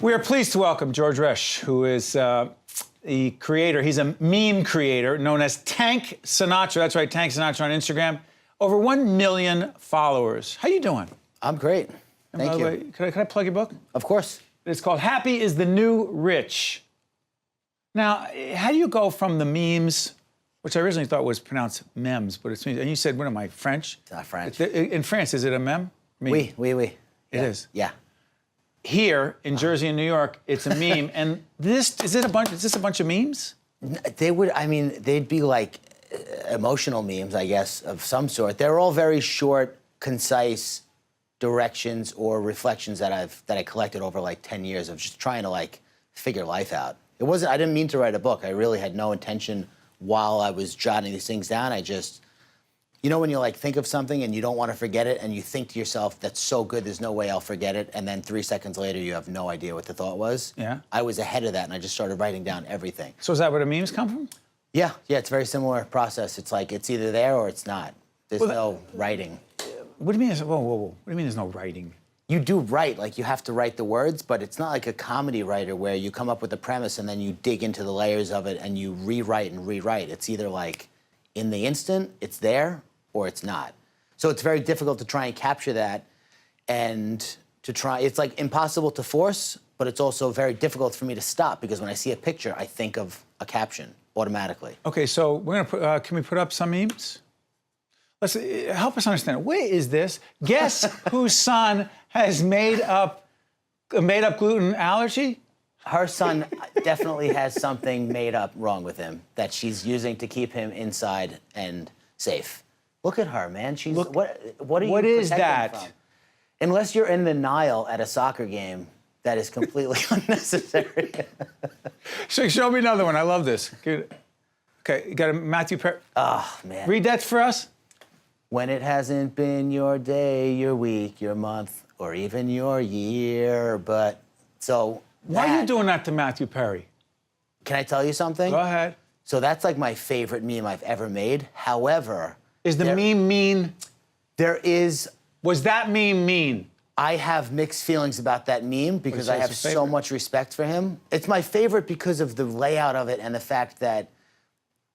We are pleased to welcome George Resch, who is the creator. He's a meme creator known as Tank Sinatra. That's right, Tank Sinatra on Instagram. Over 1 million followers. How you doing? I'm great. Thank you. Way, can I plug your book? Of course. It's called Happy is the New Rich. Now, how do you go from the memes, which I originally thought was pronounced memes, but it's, and you said, what am I, French? It's not French. In France, is it a meme? Oui. It is? Yeah. Here in Jersey and New York, it's a meme. And is this a bunch of memes? They would, I mean, they'd be like emotional memes, I guess, of some sort. They're all very short, concise directions or reflections that I collected over like 10 years of just trying to like figure life out. I didn't mean to write a book. I really had no intention while I was jotting these things down. I just, you know when you like think of something and you don't want to forget it and you think to yourself, that's so good, there's no way I'll forget it. And then 3 seconds later, you have no idea what the thought was. Yeah. I was ahead of that and I just started writing down everything. So is that where the memes come from? Yeah, it's a very similar process. It's like, it's either there or it's not. There's no writing. What do you mean? Whoa. What do you mean there's no writing? You do write, like you have to write the words, but it's not like a comedy writer where you come up with a premise and then you dig into the layers of it and you rewrite and rewrite. It's either like in the instant, it's there, or it's not. So it's very difficult to try and capture that and it's like impossible to force, but it's also very difficult for me to stop because when I see a picture, I think of a caption automatically. Okay, so we're gonna put, can we put up some memes? Let's help us understand. What is this? Guess whose son has made up gluten allergy? Her son definitely has something made up wrong with him that she's using to keep him inside and safe. Look at her, man. She's what are you What is protecting that? from? Unless you're in the Nile at a soccer game, that is completely unnecessary. Show me another one. I love this. Good. Okay, you got a Matthew Perry. Oh, man. Read that for us. When it hasn't been your day, your week, your month, or even your year, but so why are you doing that to Matthew Perry? Can I tell you something? Go ahead. So that's like my favorite meme I've ever made. However, is the meme mean? There is. Was that meme mean? I have mixed feelings about that meme because I have so much respect for him. It's my favorite because of the layout of it and the fact that.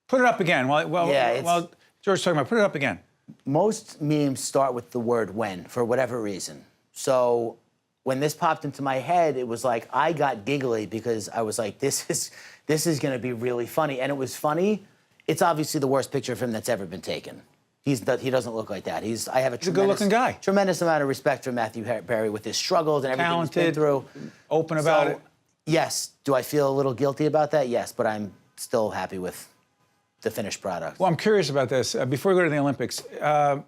Put it up again. While George's talking about, put it up again. Most memes start with the word when, for whatever reason. So when this popped into my head, it was like, I got giggly because I was like, this is gonna be really funny. And it was funny. It's obviously the worst picture of him that's ever been taken. He doesn't look like that. I have a good-looking guy. Tremendous amount of respect for Matthew Perry with his struggles and everything he's been through. Open about it. Yes. Do I feel a little guilty about that? Yes, but I'm still happy with the finished product. Well, I'm curious about this. Before we go to the Olympics, how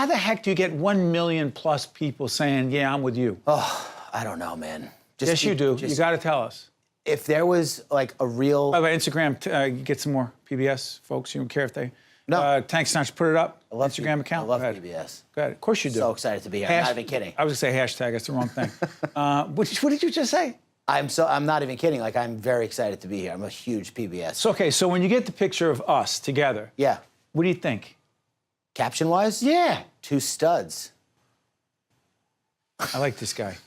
the heck do you get 1 million plus people saying, yeah, I'm with you? Oh, I don't know, man. Yes, you do. You got to tell us. If there was like a real... By the way, Instagram, get some more PBS folks. You don't care if they... No. Tank Sinatra, put it up. I love Instagram account. I love PBS. Go ahead. Of course you do. So excited to be here. I'm not even kidding. I was going to say hashtag. That's the wrong thing. What did you just say? I'm not even kidding. Like, I'm very excited to be here. I'm a huge PBS. So, okay, so when you get the picture of us together, yeah, what do you think? Caption-wise? Yeah. 2 studs. I like this guy.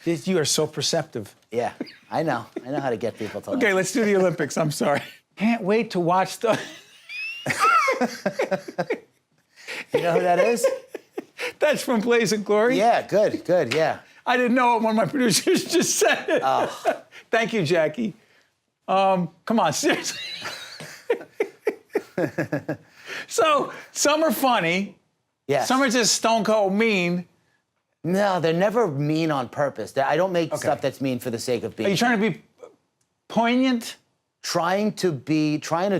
You are so perceptive. Yeah, I know. I know how to get people to Okay, let's do the Olympics. I'm sorry. Can't wait to watch the... You know who that is? That's from Blaze and Glory? Yeah, good, yeah. I didn't know it when my producers just said it. Oh. Thank you, Jackie. Come on, seriously. So, some are funny. Yes. Some are just stone cold mean. No, they're never mean on purpose. I don't make stuff that's mean for the sake of being. Are you trying to be poignant? Trying to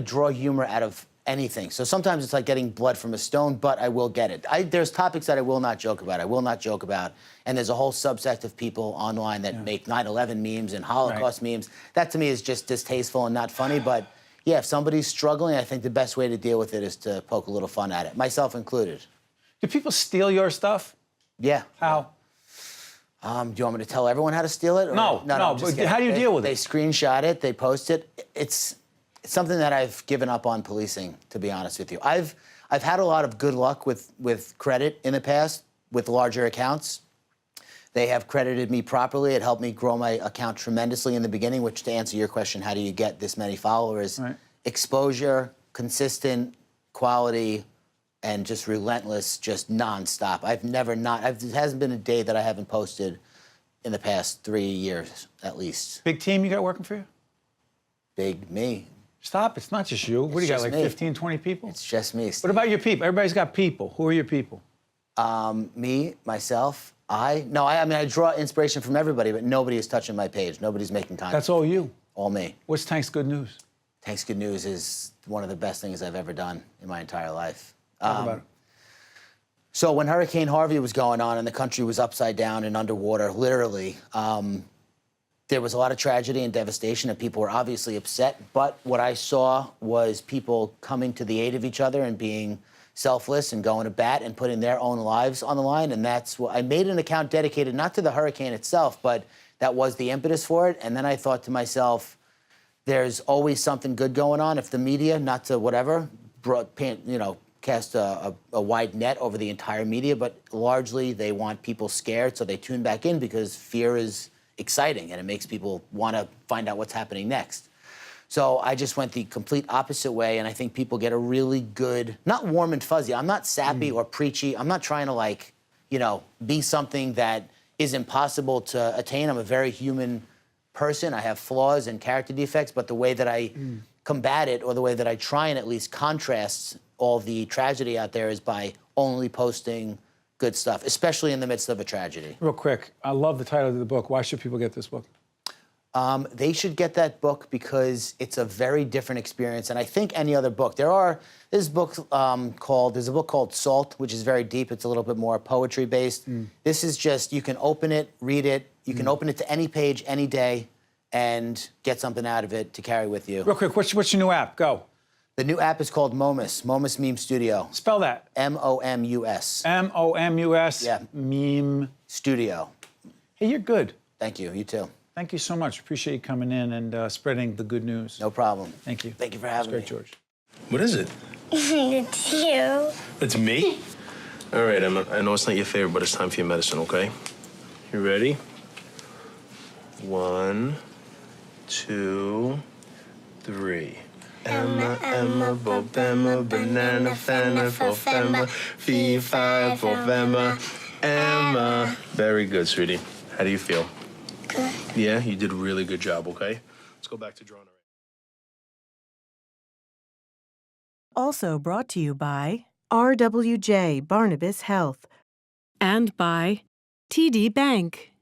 draw humor out of anything. So sometimes it's like getting blood from a stone, but I will get it. There's topics that I will not joke about. And there's a whole subset of people online that make 9/11 memes and Holocaust memes. That to me is just distasteful and not funny. But yeah, if somebody's struggling, I think the best way to deal with it is to poke a little fun at it, myself included. Do people steal your stuff? Yeah. How? Do you want me to tell everyone how to steal it? No, but how do you deal with it? They screenshot it, they post it. It's something that I've given up on policing, to be honest with you. I've had a lot of good luck with credit in the past with larger accounts. They have credited me properly. It helped me grow my account tremendously in the beginning, which, to answer your question, how do you get this many followers? Right. Exposure, consistent quality, and just relentless, just nonstop. It hasn't been a day that I haven't posted in the past 3 years, at least. Big team you got working for you? Big me. Stop, it's not just you. What do you got, just like me. 15, 20 people? It's just me. What about your people? Everybody's got people. Who are your people? Me, myself, I mean, I draw inspiration from everybody, but nobody is touching my page. Nobody's making content. That's all you. All me. What's Tank's good news? Tank's Good News is one of the best things I've ever done in my entire life. Talk about it. So when Hurricane Harvey was going on and the country was upside down and underwater, literally, there was a lot of tragedy and devastation, and people were obviously upset. But what I saw was people coming to the aid of each other and being selfless and going to bat and putting their own lives on the line. And that's what I made an account dedicated not to the hurricane itself, but that was the impetus for it. And then I thought to myself, there's always something good going on. If the media, not to whatever, cast a wide net over the entire media, but largely they want people scared, so they tune back in because fear is exciting and it makes people want to find out what's happening next. So I just went the complete opposite way, and I think people get a really good, not warm and fuzzy. I'm not sappy or preachy. I'm not trying to be something that is impossible to attain. I'm a very human person. I have flaws and character defects, but the way that I combat it, or the way that I try and at least contrast all the tragedy out there, is by only posting good stuff, especially in the midst of a tragedy. Real quick, I love the title of the book. Why should people get this book? They should get that book because it's a very different experience, and I think any other book. There's a book called Salt, which is very deep. It's a little bit more poetry based. This is just, you can open it, read it. You can open it to any page, any day, and get something out of it to carry with you. Real quick, what's your new app? Go. The new app is called Momus Meme Studio. Spell that. M-O-M-U-S. M-O-M-U-S. Yeah. Meme Studio. Hey, you're good. Thank you. You too. Thank you so much. Appreciate you coming in and spreading the good news. No problem. Thank you. Thank you for having That's me. great, George. What is it? It's you. It's me? All right, Emma. I know it's not your favorite, but it's time for your medicine, okay? You ready? 1, 2, 3. Emma, Emma, Bob, Emma, banana, fana, for Emma, fee, fi, for Emma, Emma. Very good, sweetie. How do you feel? Good. Yeah, you did a really good job, okay? Let's go back to drawing. Also brought to you by RWJ Barnabas Health and by TD Bank.